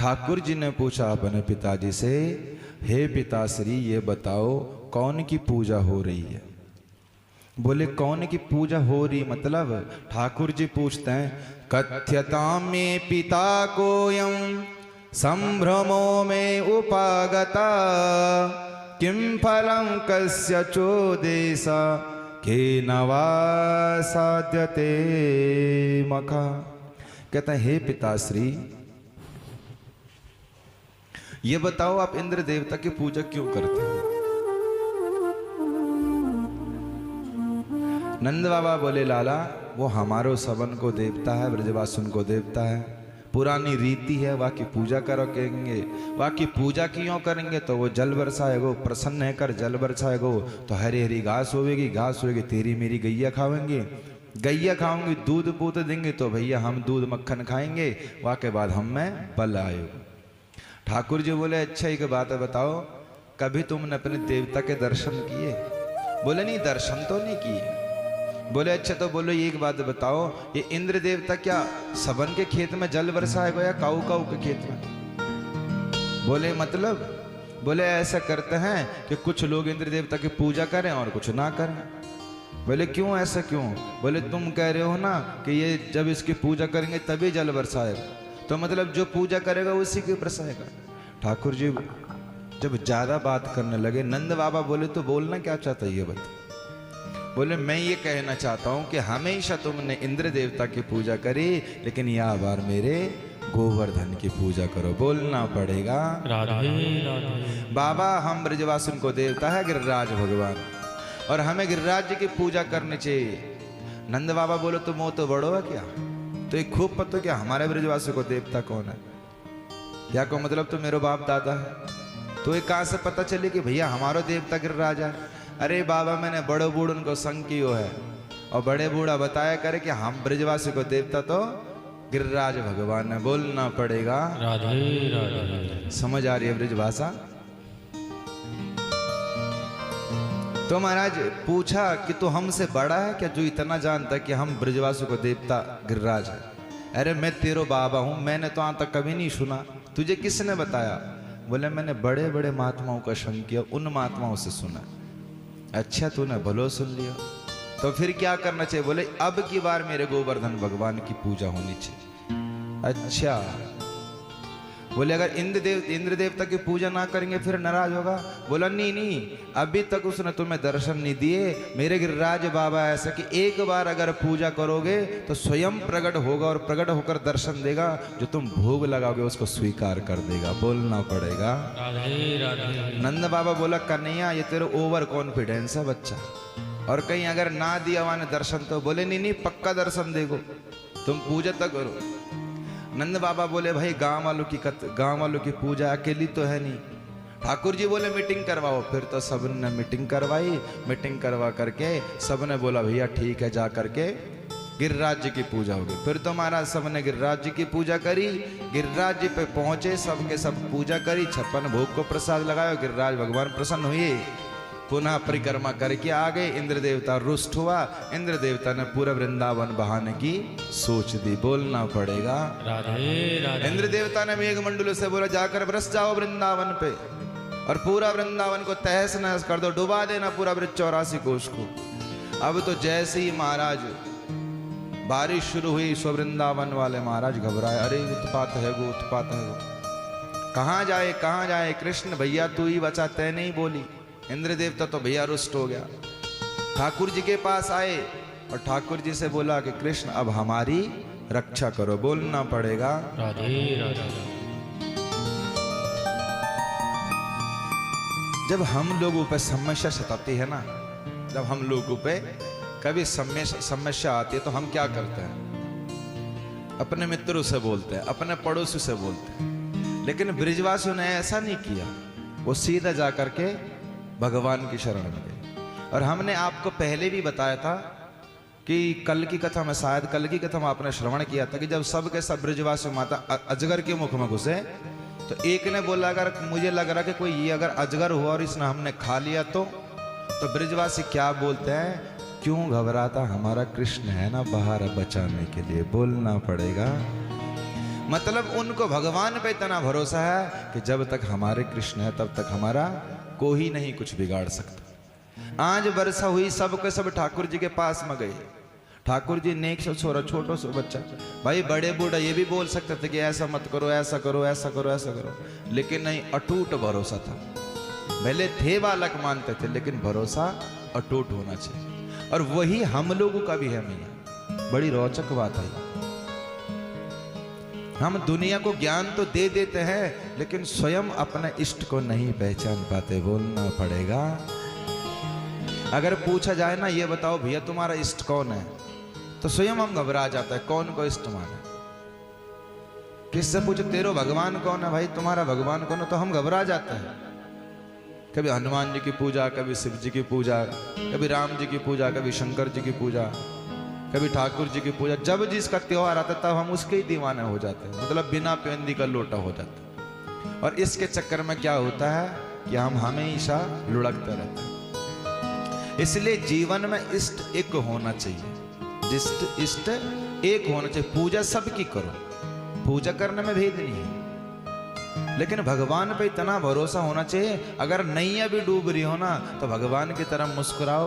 ठाकुर जी ने पूछा अपने पिताजी से, हे पिताश्री ये बताओ कौन की पूजा हो रही है। बोले कौन की पूजा हो रही मतलब? ठाकुर जी पूछते हैं, कथ्यता में पिता कोयम संभ्रमो में उपागता किम फलम कस्य चोदेशा के नवा साध्यते मखा। कहता है, हे पिताश्री ये बताओ आप इंद्र देवता की पूजा क्यों करते हो? नंद बाबा बोले, लाला वो हमारो सबन को देवता है, ब्रजवासुन को देवता है, पुरानी रीति है, वहाँ की पूजा करेंगे। वहाँ की पूजा क्यों करेंगे? तो वो जल बरसाएगो, प्रसन्न है कर जल बरसाएगो तो हरी हरी घास होगी, घास होगी तेरी मेरी गैया खावेंगे, गैया खाऊंगी दूध पूत देंगे तो भैया हम दूध मक्खन खाएंगे, वहाँ के बाद हम में बल आएगा। ठाकुर जी बोले, अच्छा एक बात बताओ, कभी तुमने अपने देवता के दर्शन किए? बोले नहीं, दर्शन तो नहीं किए। बोले अच्छा तो बोलो एक बात बताओ, ये इंद्र देवता क्या सबन के खेत में जल बरसाएगा या काऊ काऊ के खेत में? बोले मतलब? बोले ऐसा करते हैं कि कुछ लोग इंद्र देवता की पूजा करें और कुछ ना करें। बोले क्यों, ऐसा क्यों? बोले तुम कह रहे हो ना कि ये जब इसकी पूजा करेंगे तभी जल बरसाएगा, तो मतलब जो पूजा करेगा उसी के बरसाएगा। ठाकुर जी जब ज्यादा बात करने लगे, नंद बाबा बोले तो बोलना क्या चाहता है ये बता। बोले मैं ये कहना चाहता हूं कि हमेशा तुमने इंद्र देवता की पूजा करी, लेकिन यह बार मेरे गोवर्धन की पूजा करो। बोलना पड़ेगा राधे राधे। बाबा हम ब्रजवासुन को देवता है गिरिराज भगवान, और हमें गिरिराज जी की पूजा करनी चाहिए। नंद बाबा बोलो तो मोह तो बड़ो है क्या? तो एक खूब पता क्या हमारे ब्रजवासी को देवता कौन है? क्या को मतलब तो मेरे बाप दादा है। तो ये कहां से पता चले कि भैया हमारो देवता गिरिराज है? अरे बाबा मैंने बड़े बूढ़ उनको संग कियो है, और बड़े बूढ़ा बताया करे कि हम ब्रजवासी को देवता तो गिरिराज भगवान है। बोलना पड़ेगा राधे राधे। समझ आ रही है ब्रजभाषा? तो महाराज पूछा कि तू हमसे बड़ा है क्या जो इतना जानता कि हम ब्रजवासु को देवता गिरिराज है? अरे मैं तेरो बाबा हूं, मैंने तो आज तक कभी नहीं सुना, तुझे किसने बताया? बोले मैंने बड़े बड़े महात्माओं का संग किया, उन महात्माओं से सुना। अच्छा तूने भलो सुन लिया, तो फिर क्या करना चाहिए? बोले अब की बार मेरे गोवर्धन भगवान की पूजा होनी चाहिए। अच्छा बोले अगर इंद्र देवता की पूजा ना करेंगे फिर नाराज होगा? बोला नहीं नहीं, अभी तक उसने तुम्हें दर्शन नहीं दिए। मेरे गिरिराज बाबा ऐसा कि एक बार अगर पूजा करोगे तो स्वयं प्रकट होगा, और प्रकट होकर दर्शन देगा, जो तुम भोग लगाओगे उसको स्वीकार कर देगा। बोलना पड़ेगा राधे राधे। नंद बाबा बोला, कन्हैया ये तेरे ओवर कॉन्फिडेंस है बच्चा, और कहीं अगर ना दिया वाने दर्शन तो? बोले नहीं नहीं पक्का दर्शन देगो, तुम पूजा तक करो। नंद बाबा बोले भाई गांव वालों की पूजा अकेली तो है नहीं। ठाकुर जी बोले मीटिंग करवाओ। फिर तो सबने मीटिंग करवाई, मीटिंग करवा करके सबने बोला भैया ठीक है, जा करके गिरिराज जी की पूजा होगी। फिर तो महाराज सबने गिरिराज जी की पूजा करी, गिरिराज जी पे पहुंचे, सबके सब पूजा करी, 56 भोग को प्रसाद लगाया, गिरिराज भगवान प्रसन्न हुए, पुनः परिक्रमा करके आ गए। इंद्र देवता रुष्ट हुआ, इंद्र देवता ने पूरा वृंदावन बहाने की सोच दी। बोलना पड़ेगा राधे राधे। इंद्र देवता ने मेघमंडल से बोला जाकर बरस जाओ वृंदावन पे, और पूरा वृंदावन को तहस नहस कर दो, डुबा देना पूरा ब्रज 84 कोष को। अब तो जैसे ही महाराज बारिश शुरू हुई, सो वृंदावन वाले महाराज घबराए, अरे उत्पात है गो, उत्पात है गो, कहाँ जाए कृष्ण भैया तू ही बचा, तय नहीं बोली। इंद्र देवता तो भैया रुष्ट हो गया। ठाकुर जी के पास आए और ठाकुर जी से बोला कि कृष्ण अब हमारी रक्षा करो। बोलना पड़ेगा राधे राधे। जब हम लोगों पे समस्या सताती है ना, जब हम लोगों पे कभी समस्या आती है तो हम क्या करते हैं? अपने मित्रों से बोलते हैं, अपने पड़ोसी से बोलते हैं। लेकिन ब्रिजवासियों ने ऐसा नहीं किया, वो सीधा जा करके भगवान की शरण में गए। और हमने आपको पहले भी बताया था कि कल की कथा में, शायद कल की कथा में आपने श्रवण किया था कि जब सब के सब ब्रजवासी माता अजगर के मुख में घुसे, तो एक ने बोला अगर मुझे लग रहा कि कोई ये अगर अजगर हुआ और इसने हमने खा लिया तो ब्रजवासी क्या बोलते हैं? क्यों घबराता, हमारा कृष्ण है ना बाहर बचाने के लिए। बोलना पड़ेगा मतलब उनको भगवान पे इतना भरोसा है कि जब तक हमारे कृष्ण है तब तक हमारा कोई नहीं कुछ बिगाड़ सकता। आज वर्षा हुई, सब के सब ठाकुर जी के पास में गए। ठाकुर जी नेक सो छोरा, छोटो सो बच्चा, भाई बड़े बूढ़ा ये भी बोल सकते थे कि ऐसा मत करो, ऐसा करो, ऐसा करो, ऐसा करो, लेकिन नहीं, अटूट भरोसा था। भले थे बालक मानते थे, लेकिन भरोसा अटूट होना चाहिए। और वही हम लोगों का भी है मैया। बड़ी रोचक बात है, हम दुनिया को ज्ञान तो दे देते हैं, लेकिन स्वयं अपने इष्ट को नहीं पहचान पाते। बोलना पड़ेगा। अगर पूछा जाए ना, ये बताओ भैया तुम्हारा इष्ट कौन है, तो स्वयं हम घबरा जाता है, कौन को इष्ट माने। किससे पूछो तेरो भगवान कौन है, भाई तुम्हारा भगवान कौन है, तो हम घबरा जाते हैं। कभी हनुमान जी की पूजा, कभी शिव जी की पूजा, कभी राम जी की पूजा, कभी शंकर जी की पूजा, कभी ठाकुर जी की पूजा। जब जिसका त्योहार आता तब हम उसके ही दीवाने हो जाते हैं, मतलब बिना पेंदी का लोटा हो जाता है। और इसके चक्कर में क्या होता है कि हम हमेशा लुढ़कते रहते हैं। इसलिए जीवन में इष्ट एक होना चाहिए, इष्ट एक होना चाहिए। पूजा सबकी करो, पूजा करने में भेद नहीं है, लेकिन भगवान पे इतना भरोसा होना चाहिए। अगर नैया भी डूब रही हो ना, तो भगवान की तरफ मुस्कुराओ।